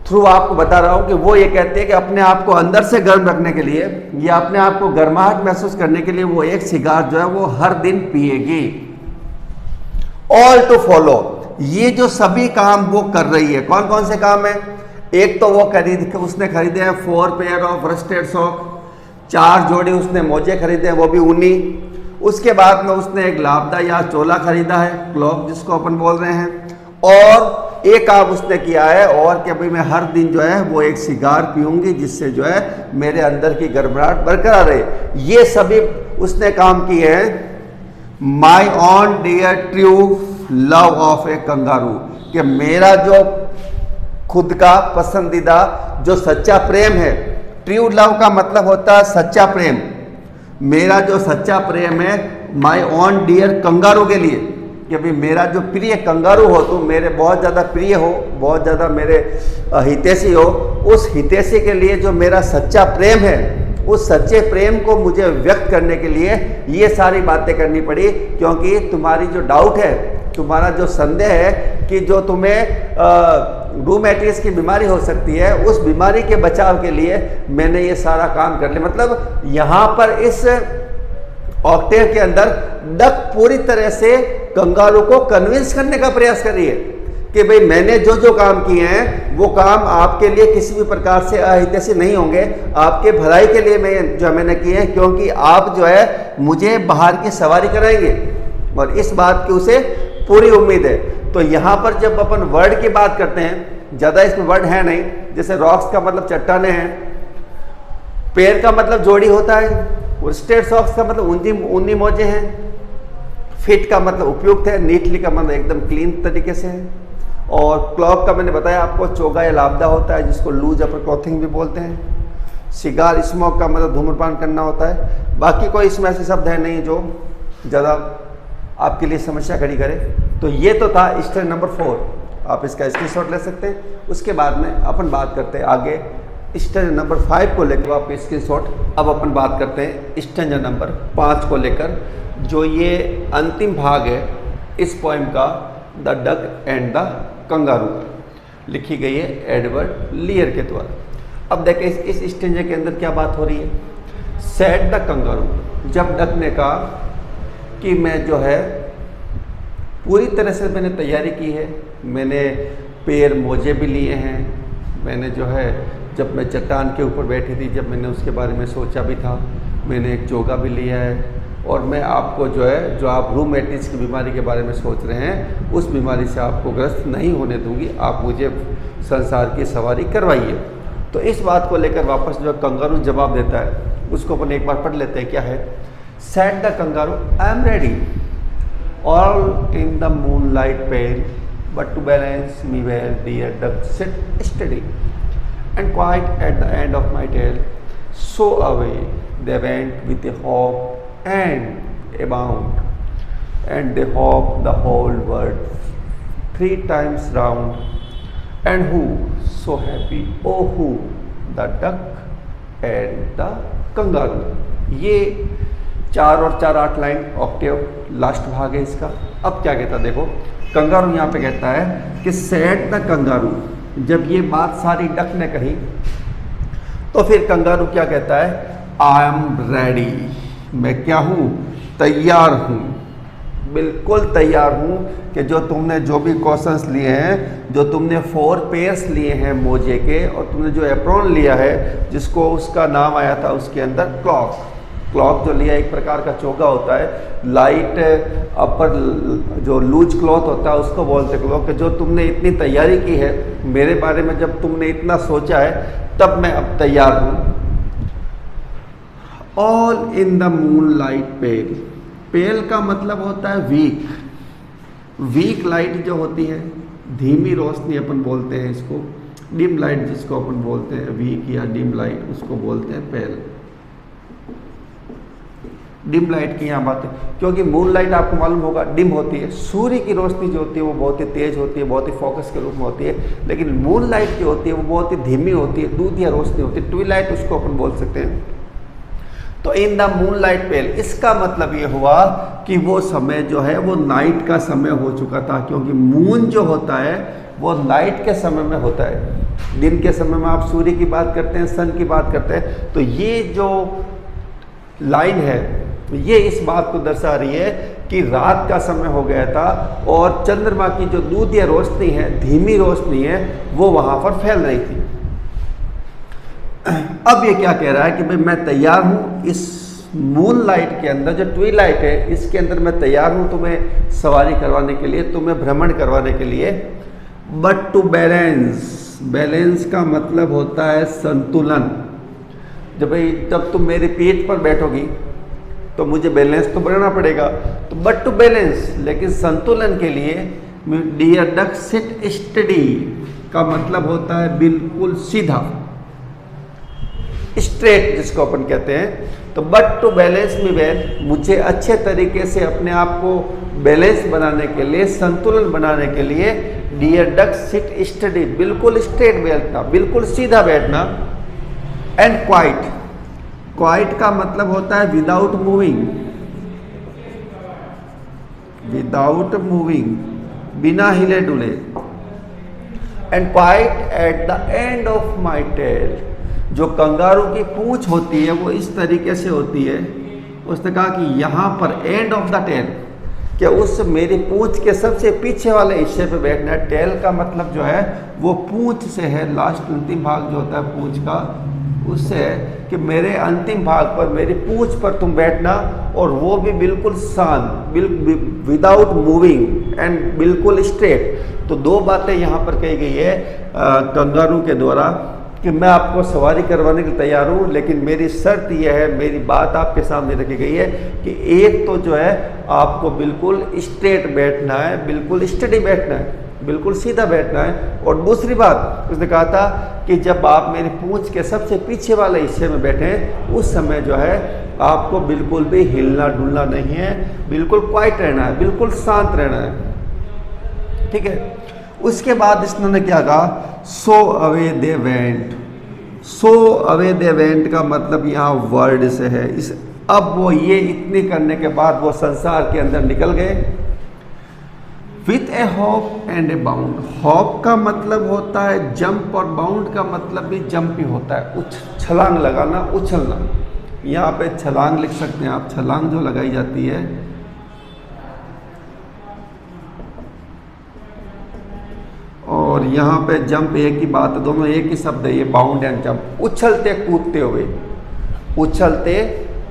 थ्रू आपको बता रहा हूँ कि वो ये कहते हैं कि अपने आप को अंदर से गर्म रखने के लिए या अपने आप को गर्माहट महसूस करने के लिए वो एक सिगार जो है वो हर दिन पिएगी। ऑल टू फॉलो, ये जो सभी काम वो कर रही है, कौन कौन से काम है, एक तो वो उसने खरीदे हैं 4 पेयर ऑफ रस्टेड सॉक, 4 जोड़ी उसने मोजे खरीदे हैं वो भी ऊनी। उसके बाद में उसने एक लापदा या चोला खरीदा है, क्लॉक जिसको अपन बोल रहे हैं, और एक काम उसने किया है और कि भाई मैं हर दिन जो है वो एक सिगार पीऊंगी जिससे जो है मेरे अंदर की गर्माहट बरकरार रहे। ये सभी उसने काम किए हैं। My own dear true love of a kangaroo, कि मेरा जो खुद का पसंदीदा जो सच्चा प्रेम है, ट्रू लव का मतलब होता है सच्चा प्रेम, मेरा जो सच्चा प्रेम है माई ऑन डियर कंगारू के लिए, कि भाई मेरा जो प्रिय कंगारू हो, तुम मेरे बहुत ज़्यादा प्रिय हो, बहुत ज़्यादा मेरे हितैषी हो, उस हितैषी के लिए जो मेरा सच्चा प्रेम है, उस सच्चे प्रेम को मुझे व्यक्त करने के लिए ये सारी बातें करनी पड़ी। क्योंकि तुम्हारी जो डाउट है, तुम्हारा जो संदेह है कि जो तुम्हें रूमेटिस की बीमारी हो सकती है, उस बीमारी के बचाव के लिए मैंने ये सारा काम कर लिया। मतलब यहाँ पर इस ऑक्टेव के अंदर डक पूरी तरह से कंगारू को कन्विंस करने का प्रयास कर रही है कि भाई मैंने जो जो काम किए हैं वो काम आपके लिए किसी भी प्रकार से अहितैषी नहीं होंगे, आपके भलाई के लिए मैंने किए हैं, क्योंकि आप जो है मुझे बाहर की सवारी कराएंगे, और इस बात की उसे पूरी उम्मीद है। तो यहाँ पर जब अपन वर्ड की बात करते हैं, ज़्यादा इसमें वर्ड है नहीं, जैसे रॉक्स का मतलब चट्टाने हैं, पेड़ का मतलब जोड़ी होता है, और स्टेट सॉक्स का मतलब ऊनी मोजे हैं, फिट का मतलब उपयुक्त है, नीटली का मतलब एकदम क्लीन तरीके से है, और क्लॉक का मैंने बताया आपको चोगा या लापदा होता है जिसको लूज अपर क्लॉथिंग भी बोलते हैं। सिगार स्मोक का मतलब धूम्रपान करना होता है। बाकी कोई इसमें ऐसे शब्द है नहीं जो ज़्यादा आपके लिए समस्या खड़ी करे। तो ये तो था स्टेज नंबर 4, आप इसका स्क्रीनशॉट ले सकते हैं। उसके बाद में अपन बात करते हैं आगे स्टेज नंबर 5 को लेकर, आप स्क्रीनशॉट। अब अपन बात करते हैं स्टेज नंबर 5 को लेकर, जो ये अंतिम भाग है इस पोएम का, the duck and the kangaroo, लिखी गई है एडवर्ड लियर के द्वारा। अब देखें इस स्टेंजा के अंदर क्या बात हो रही है। सेड द कंगारू, जब डक ने कहा कि मैं जो है पूरी तरह से मैंने तैयारी की है, मैंने पैर मोजे भी लिए हैं मैंने, जो है जब मैं चट्टान के ऊपर बैठी थी, जब मैंने उसके बारे में सोचा भी था, मैंने एक चोगा भी लिया है। और मैं आपको जो है, जो आप रूमेटिस की बीमारी के बारे में सोच रहे हैं, उस बीमारी से आपको ग्रस्त नहीं होने दूंगी। आप मुझे संसार की सवारी करवाइए। तो इस बात को लेकर वापस जो कंगारू जवाब देता है, उसको अपन एक बार पढ़ लेते हैं। क्या है? Said the kangaroo, I am ready all in the moonlight pale, but to balance me well dear duck sit steady and quite at the end of my tale, so away they went with a hop and a bound, and they hopped the whole world 3 times round. And who so happy, oh who, the duck and the kangaroo. ये 4 और 4 8 लाइन ऑक्टेव लास्ट भाग है इसका। अब क्या कहता देखो, कंगारू यहाँ पे कहता है कि सेड द कंगारू। जब ये बात सारी डक ने कही तो फिर कंगारू क्या कहता है? आई एम रेडी, मैं क्या हूँ? तैयार हूँ, बिल्कुल तैयार हूँ कि जो तुमने जो भी क्वेश्चंस लिए हैं, जो तुमने 4 पेयर्स लिए हैं मोजे के, और तुमने जो एप्रॉन लिया है जिसको उसका नाम आया था उसके अंदर क्लॉक जो लिया, एक प्रकार का चोगा होता है, लाइट अपर जो लूज क्लॉथ होता है उसको बोलते क्लॉक। कि जो तुमने इतनी तैयारी की है मेरे बारे में, जब तुमने इतना सोचा है, तब मैं अब तैयार हूँ। All in the moonlight pale, pale का मतलब होता है वीक लाइट जो होती है, धीमी रोशनी अपन बोलते हैं इसको, डिम लाइट जिसको अपन बोलते हैं, वीक या डिम लाइट उसको बोलते हैं पेल। डिम लाइट की यहाँ बात है, क्योंकि मून लाइट आपको मालूम होगा डिम होती है, सूर्य की रोशनी जो होती है वो बहुत ही तेज होती है, बहुत ही फोकस के रूप में होती है, लेकिन मून लाइट जो होती है वो बहुत ही धीमी होती है, दूधिया रोशनी होती है, ट्विलाइट उसको अपन बोल सकते हैं। तो इन द मून लाइट पेल, इसका मतलब ये हुआ कि वो समय जो है वो नाइट का समय हो चुका था, क्योंकि मून जो होता है वो नाइट के समय में होता है। दिन के समय में आप सूर्य की बात करते हैं, सन की बात करते हैं। तो ये जो लाइन है ये इस बात को दर्शा रही है कि रात का समय हो गया था और चंद्रमा की जो दूधिया रोशनी है, धीमी रोशनी है, वो वहां पर फैल रही थी। अब ये क्या कह रहा है कि भाई मैं तैयार हूं इस मून लाइट के अंदर, जो ट्विलाइट है इसके अंदर मैं तैयार हूं तुम्हें सवारी करवाने के लिए, तुम्हें भ्रमण करवाने के लिए। बट टू बैलेंस का मतलब होता है संतुलन। जब तुम मेरे पेट पर बैठोगी तो मुझे बैलेंस तो बनाना पड़ेगा, तो बट टू बैलेंस, लेकिन संतुलन के लिए डियर डक सिट स्टडी का मतलब होता है बिल्कुल सीधा, स्ट्रेट जिसको अपन कहते हैं। तो but to balance me well, मुझे अच्छे तरीके से अपने आप को बैलेंस बनाने के लिए, संतुलन बनाने के लिए, डियर डक सिट स्टडी, बिल्कुल स्ट्रेट बैठना, बिल्कुल सीधा बैठना। एंड क्वाइट का मतलब होता है विदाउट मूविंग, बिना हिले डुले। And quite at the end of my tail, जो कंगारू की पूंछ होती है वो इस तरीके से होती है, उसने कहा कि यहाँ पर एंड ऑफ द टेल, कि उस मेरी पूंछ के सबसे पीछे वाले हिस्से पे बैठना है। टेल का मतलब जो है वो पूंछ से है, लास्ट अंतिम भाग जो होता है पूंछ का, उससे है कि मेरे अंतिम भाग पर, मेरी पूंछ पर तुम बैठना, और वो भी बिल्कुल शांत, विदाउट मूविंग एंड बिल्कुल स्ट्रेट। तो 2 बातें यहाँ पर कही गई है कंगारू के द्वारा कि मैं आपको सवारी करवाने के लिए तैयार हूँ, लेकिन मेरी शर्त यह है, मेरी बात आपके सामने रखी गई है कि एक तो जो है आपको बिल्कुल स्ट्रेट बैठना है, बिल्कुल स्टडी बैठना है, बिल्कुल सीधा बैठना है। और दूसरी बात उसने कहा था कि जब आप मेरी पूंछ के सबसे पीछे वाले हिस्से में बैठे उस समय जो है आपको बिल्कुल भी हिलना डुलना नहीं है, बिल्कुल क्वाइट रहना है, बिल्कुल शांत रहना है। ठीक है। उसके बाद इसने क्या कहा? So away they went. So away they went का मतलब यहाँ वर्ड से है। अब वो ये इतनी करने के बाद वो संसार के अंदर निकल गए। With A hop and A bound. Hop का मतलब होता है जंप, और बाउंड का मतलब भी जंप ही होता है, छलांग लगाना, उछलना। यहाँ पे छलांग लिख सकते हैं आप, छलांग जो लगाई जाती है। और और यहाँ पे जंप एक ही बात है, दोनों एक ही शब्द है, ये बाउंड एंड जंप। उछलते कूदते हुए, उछलते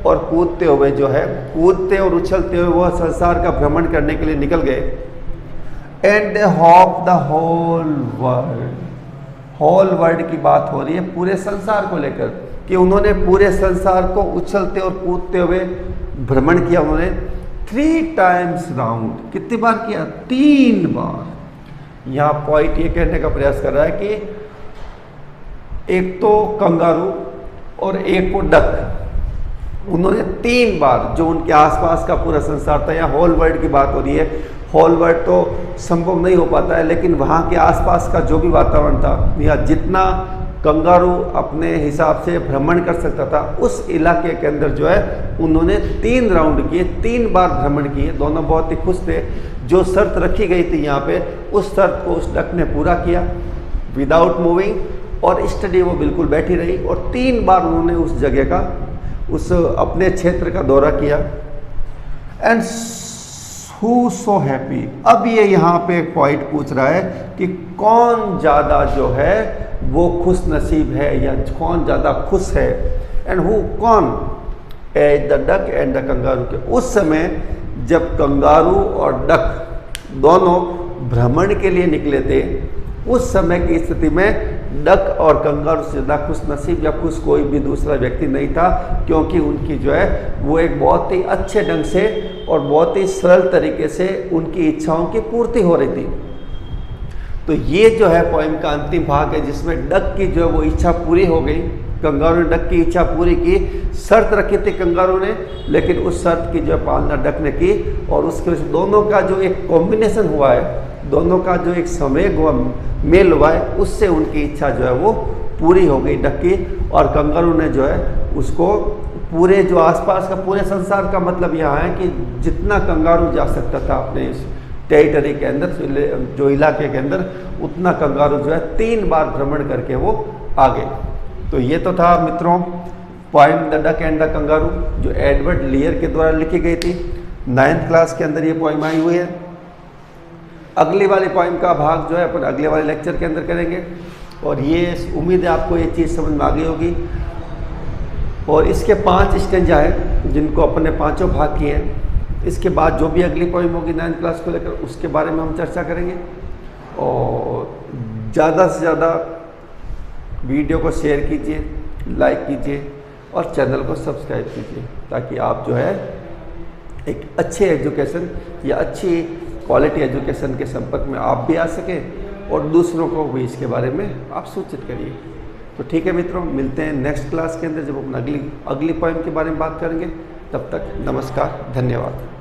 और कूदते हुए जो है, कूदते और उछलते हुए वह संसार का भ्रमण करने के लिए निकल गए। And they hop the whole world, whole world की बात हो रही है पूरे संसार को लेकर, कि उन्होंने पूरे संसार को उछलते और कूदते हुए भ्रमण किया। उन्होंने 3 टाइम्स राउंड, कितनी बार किया? 3 बार। यहाँ पॉइंट ये कहने का प्रयास कर रहा है कि एक तो कंगारू और एक को डक, उन्होंने 3 बार जो उनके आसपास का पूरा संसार था, या होल वर्ल्ड की बात हो रही है। होल वर्ल्ड तो संभव नहीं हो पाता है, लेकिन वहाँ के आसपास का जो भी वातावरण था, या जितना कंगारू अपने हिसाब से भ्रमण कर सकता था, उस इलाके के अंदर जो है उन्होंने 3 राउंड किए, 3 बार भ्रमण किए। दोनों बहुत ही खुश थे। जो शर्त रखी गई थी यहाँ पे, उस शर्त को उस डक ने पूरा किया विदाउट मूविंग, और स्टडी वो बिल्कुल बैठी रही, और 3 बार उन्होंने उस जगह का, उस अपने क्षेत्र का दौरा किया। एंड हु सो हैप्पी, अब ये यहाँ पे एक पॉइंट पूछ रहा है कि कौन ज़्यादा जो है वो खुश नसीब है, या कौन ज़्यादा खुश है। एंड हु, कौन? As the duck and the kangaroo के, उस समय जब कंगारू और डक दोनों भ्रमण के लिए निकले थे, उस समय की स्थिति में डक और कंगारू से ज़्यादा खुश नसीब या खुश कोई भी दूसरा व्यक्ति नहीं था, क्योंकि उनकी जो है वो एक बहुत ही अच्छे ढंग से और बहुत ही सरल तरीके से उनकी इच्छाओं की पूर्ति हो रही थी। तो ये जो है पोएम का अंतिम भाग है, जिसमें डक की जो है वो इच्छा पूरी हो गई। कंगारू ने डक की इच्छा पूरी की, शर्त रखी थी कंगारू ने, लेकिन उस शर्त की जो है पालना डक ने की, और उसके वजह से दोनों का जो एक कॉम्बिनेशन हुआ है, दोनों का जो एक संवेग हुआ, मेल हुआ है, उससे उनकी इच्छा जो है वो पूरी हो गई डक की। और कंगारू ने जो है उसको पूरे जो आसपास का पूरे संसार का मतलब यहाँ है कि जितना कंगारू जा सकता था अपने इस टेरिटरी के अंदर, जो इलाके के अंदर, उतना कंगारू जो है 3 बार भ्रमण करके वो आ गए। तो ये तो था मित्रों poem the duck and the kangaroo, जो एडवर्ड लेयर के द्वारा लिखी गई थी। 9th क्लास के अंदर ये पोएम आई हुई है। अगली वाली पोएम का भाग जो है अपन अगले वाले लेक्चर के अंदर करेंगे, और ये उम्मीद है आपको ये चीज़ समझ में आ गई होगी। और इसके 5 स्टेंजा हैं, जिनको अपन ने 5 भाग किए हैं। इसके बाद जो भी अगली पोएम होगी 9th क्लास को लेकर, उसके बारे में हम चर्चा करेंगे। और ज़्यादा से ज़्यादा वीडियो को शेयर कीजिए, लाइक कीजिए, और चैनल को सब्सक्राइब कीजिए, ताकि आप जो है एक अच्छे एजुकेशन या अच्छी क्वालिटी एजुकेशन के संपर्क में आप भी आ सकें, और दूसरों को भी इसके बारे में आप सूचित करिए। तो ठीक है मित्रों, मिलते हैं नेक्स्ट क्लास के अंदर, जब अपन अगली पोएम के बारे में बात करेंगे। तब तक नमस्कार, धन्यवाद।